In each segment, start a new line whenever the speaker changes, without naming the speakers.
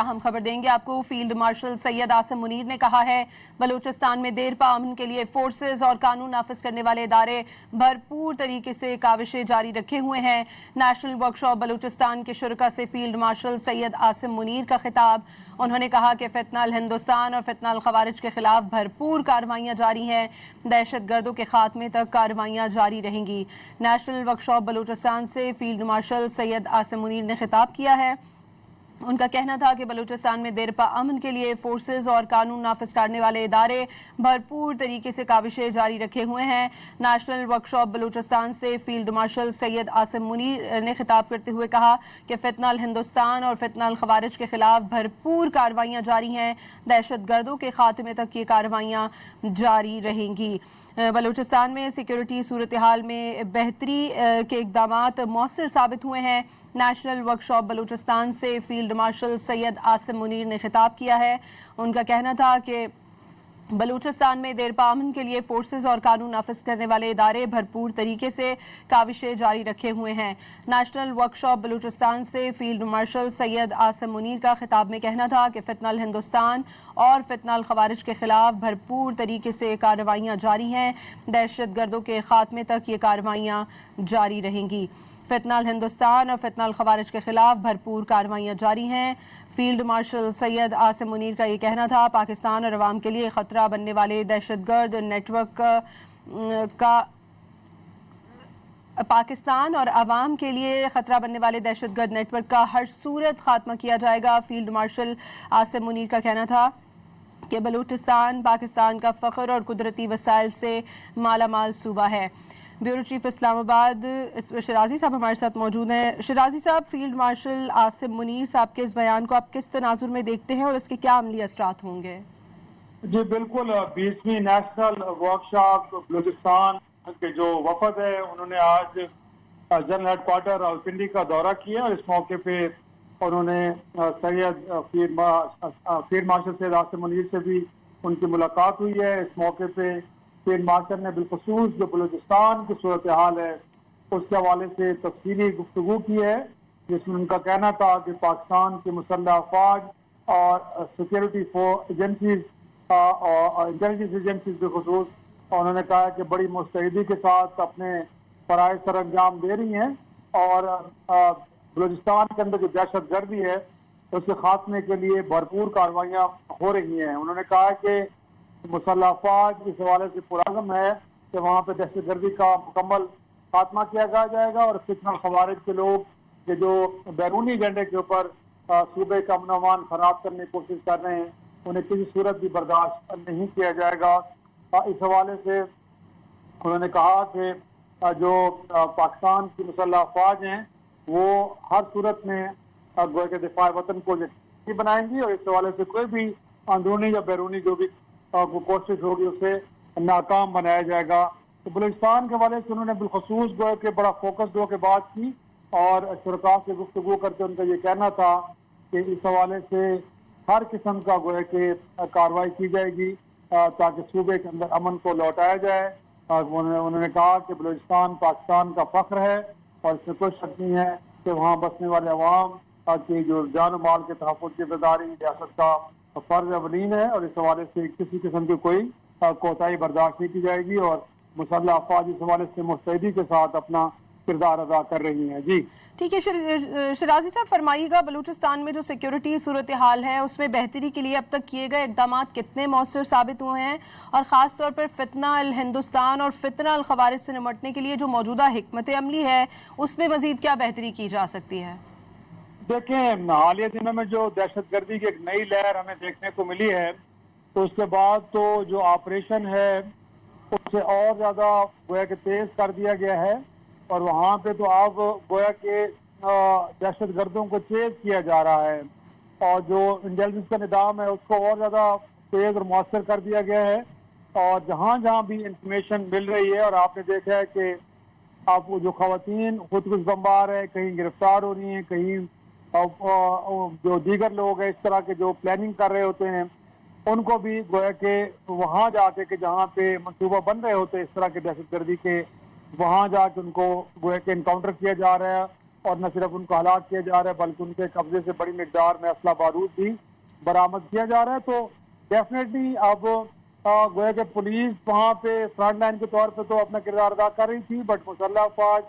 अहम खबर देंगे आपको। फील्ड मार्शल सैयद आसिम मुनीर ने कहा है बलूचिस्तान में देर पा अमन के लिए फोर्सेज और कानून नाफिज करने वाले इदारे भरपूर तरीके से काविशें जारी रखे हुए हैं। नेशनल वर्कशॉप बलूचिस्तान के शुरका से फील्ड मार्शल सैयद आसिम मुनीर का खिताब। उन्होंने कहा कि फितनाल हिंदुस्तान और फितनाल खवारिज के खिलाफ भरपूर कार्रवाइयां जारी हैं, दहशत गर्दों के खात्मे तक कार्रवाइयां जारी रहेंगी। नेशनल वर्कशॉप बलूचिस्तान से फील्ड मार्शल सैयद आसिम मुनीर ने खिताब किया है। उनका कहना था कि बलूचिस्तान में देर पा अमन के लिए फोर्सेज और कानून नाफिज करने वाले इदारे भरपूर तरीके से काविशें जारी रखे हुए हैं। नेशनल वर्कशॉप बलूचिस्तान से फील्ड मार्शल सैयद आसिम मुनीर ने खिताब करते हुए कहा कि फितनाल हिंदुस्तान और फितनाल खवारिज के खिलाफ भरपूर कार्रवाइयां जारी हैं, दहशत गर्दों के खात्मे तक ये कार्रवाइयां जारी रहेंगी। बलूचिस्तान में सिक्योरिटी सूरत हाल में बेहतरी के इक़दामात मौसर साबित हुए हैं। नेशनल वर्कशॉप बलूचिस्तान से फील्ड मार्शल सैयद आसिम मुनीर ने खिताब किया है। उनका कहना था कि बलूचिस्तान में देर पा अमन के लिए फोर्सेज और कानून नाफिज करने वाले इदारे भरपूर तरीके से काविशें जारी रखे हुए हैं। नेशनल वर्कशॉप बलूचिस्तान से फील्ड मार्शल सैयद आसिम मुनीर का खिताब में कहना था कि फितनाल हिंदुस्तान और फितनाल खवारिज के खिलाफ भरपूर तरीके से कार्रवाइयां जारी हैं, दहशत गर्दों के खात्मे तक ये कार्रवाइयां जारी रहेंगी। फितनाल हिंदुस्तान और फितनाल खवारिज के खिलाफ भरपूर कार्रवाइयां जारी हैं। फील्ड मार्शल सैयद आसिम मुनीर का ये कहना था पाकिस्तान और अवाम के लिए खतरा बनने वाले दहशतगर्द नेटवर्क का पाकिस्तान और अवाम के लिए खतरा बनने वाले दहशतगर्द नेटवर्क का हर सूरत खात्मा किया जाएगा। फील्ड मार्शल आसिम मुनीर का कहना था कि बलूचिस्तान पाकिस्तान का फ़ख्र और कुदरती वसाइल से मालामाल सूबा है। ब्यूरो चीफ इस्लामाबाद शिराजी साहब हमारे साथ मौजूद हैं। शिराजी साहब, फील्ड मार्शल आसिम मुनीर साहब के इस बयान को आप किस तनाजुर में देखते हैं और इसके क्या अमली असरात होंगे?
जी बिल्कुल, 20वीं नेशनल वर्कशॉप बलूचिस्तान के जो वफद है उन्होंने आज जनरल हेडक्वार्टर रावलपिंडी का दौरा किया और इस मौके पे उन्होंने फील्ड मार्शल सैयद आसिम मुनीर से भी उनकी मुलाकात हुई है। इस मौके पे फील्ड मार्शल ने बिलखुसूस जो बलूचिस्तान की सूरत हाल है उसके हवाले से तफसीली गुफ्तगू की है, जिसमें उनका कहना था कि पाकिस्तान की मुसल्लह अफवाज और सिक्योरिटी एजेंसीज और इंटेलिजेंस एजेंसीज बिलखुसूस उन्होंने कहा कि बड़ी मुस्तैदी के साथ अपने फराइज़ सर अंजाम दे रही हैं और बलूचिस्तान के अंदर जो दहशत गर्दी है उसके खात्मे के लिए भरपूर कार्रवाइयाँ हो रही हैं। उन्होंने कहा कि मुसल्लह अफवाज इस हवाले से पुरअज़्म है कि वहाँ पे दहशत गर्दी का मुकम्मल खात्मा किया जाएगा और फितनाल खवारिज के लोग कि जो बैरूनी एजेंडे के ऊपर सूबे का अमन अमान खराब करने की कोशिश कर रहे हैं उन्हें किसी सूरत भी बर्दाश्त नहीं किया जाएगा। इस हवाले से उन्होंने कहा कि जो पाकिस्तान की मुसल्लह अफवाज हैं वो हर सूरत में गोया के दिफा वतन को यकीनी बनाएंगी और इस हवाले से कोई भी अंदरूनी या बैरूनी जो भी कोशिश होगी उसे नाकाम बनाया जाएगा। तो बलूचिस्तान के हवाले से उन्होंने बिलखसूस गोया के बड़ा फोकस दो के बात की और शुरका से गुफ्तगू करके उनका ये कहना था कि इस हवाले से हर किस्म का गोया के कार्रवाई की जाएगी ताकि सूबे के अंदर अमन को लौटाया जाए। उन्होंने कहा कि बलूचिस्तान पाकिस्तान का फख्र है और इसमें कोई शक नहीं है कि वहाँ बसने वाले अवाम की जो जान माल के तहफ़्फ़ुज़ की ज़िम्मेदारी रियासत का फर्ज अवलीन है और इस हवाले से किसी किस्म की कोई कोताही बर्दाश्त नहीं की जाएगी और मुसल्लह अफवाज इस हवाले से मुस्तैदी के साथ अपना किरदार अदा कर रही हैं। जी
ठीक है शिराजी साहब, फरमाइएगा बलूचिस्तान में जो सिक्योरिटी सूरत हाल है उसमें बेहतरी के लिए अब तक किए गए इक़दाम कितने मौसर साबित हुए हैं और ख़ास तौर पर फितनाल हिंदुस्तान और फितनाल खवारिज से निमटने के लिए जो मौजूदा हिकमत अमली है उसमें मज़ीद क्या बेहतरी की जा सकती है?
देखें, हालिया दिनों में जो दहशत गर्दी की एक नई लहर हमें देखने को मिली है तो उसके बाद तो जो ऑपरेशन है उससे और ज़्यादा गोया के तेज़ कर दिया गया है और वहाँ पे तो अब गोया के दहशत गर्दों को चेज किया जा रहा है और जो इंटेलिजेंस का निज़ाम है उसको और ज़्यादा तेज़ और मौसर कर दिया गया है और जहाँ जहाँ भी इंफॉर्मेशन मिल रही है और आपने देखा है कि आप जो ख़वातीन खुद कुछ बम्बार है, कहीं गिरफ्तार हो रही हैं, कहीं जो दीगर लोग हैं इस तरह के जो प्लानिंग कर रहे होते हैं उनको भी गोया के वहाँ जाके कि जहाँ पे मंसूबा बन रहे होते हैं इस तरह के दहशत गर्दी के वहाँ जाके उनको गोया के इनकाउंटर किया जा रहा है اور نہ صرف ان کو ہلاک کیا جا رہا ہے بلکہ ان کے قبضے سے بڑی مقدار میں اسلحہ بارود بھی برآمد کیا جا رہا ہے. تو ڈیفینیٹلی اب گویا کہ پولیس وہاں پہ فرنٹ لائن کے طور پہ تو اپنا کردار ادا کر رہی تھی, بٹ مسلح افواج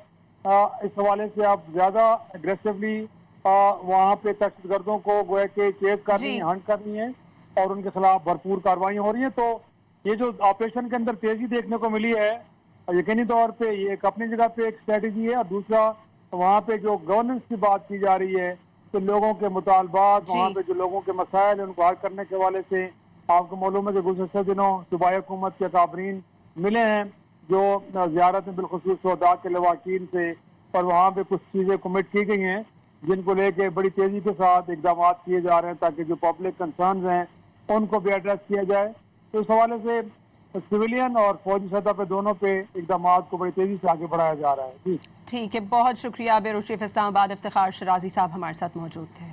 اس حوالے سے اب زیادہ اگریسولی وہاں پہ دہشت گردوں کو گویا کہ چیز کرنی ہے, ہنٹ کرنی ہے اور ان کے خلاف بھرپور کارروائیاں ہو رہی ہیں. تو یہ جو آپریشن کے اندر تیزی دیکھنے کو ملی ہے یقینی طور پہ یہ ایک اپنی جگہ پہ ایک اسٹریٹجی ہے, اور دوسرا وہاں پہ جو گورننس کی بات کی جا رہی ہے کہ لوگوں کے مطالبات, وہاں پہ جو لوگوں کے مسائل ان کو حل کرنے کے حوالے سے آپ کو معلوم ہے کہ گزشتہ دنوں صوبائی حکومت کے اکابرین ملے ہیں جو زیارت میں بالخصوص سودا کے لواحقین سے, اور وہاں پہ کچھ چیزیں کمٹ کی گئی ہیں جن کو لے کے بڑی تیزی کے ساتھ اقدامات کیے جا رہے ہیں تاکہ جو پبلک کنسرنز ہیں ان کو بھی ایڈریس کیا جائے. تو اس حوالے سے سویلین اور فوجی سطح پہ دونوں پہ اقدامات کو بڑی تیزی سے آگے بڑھایا جا رہا ہے. جی
ٹھیک ہے, بہت شکریہ. بیورو چیف اسلام آباد افتخار شرازی صاحب ہمارے ساتھ موجود تھے.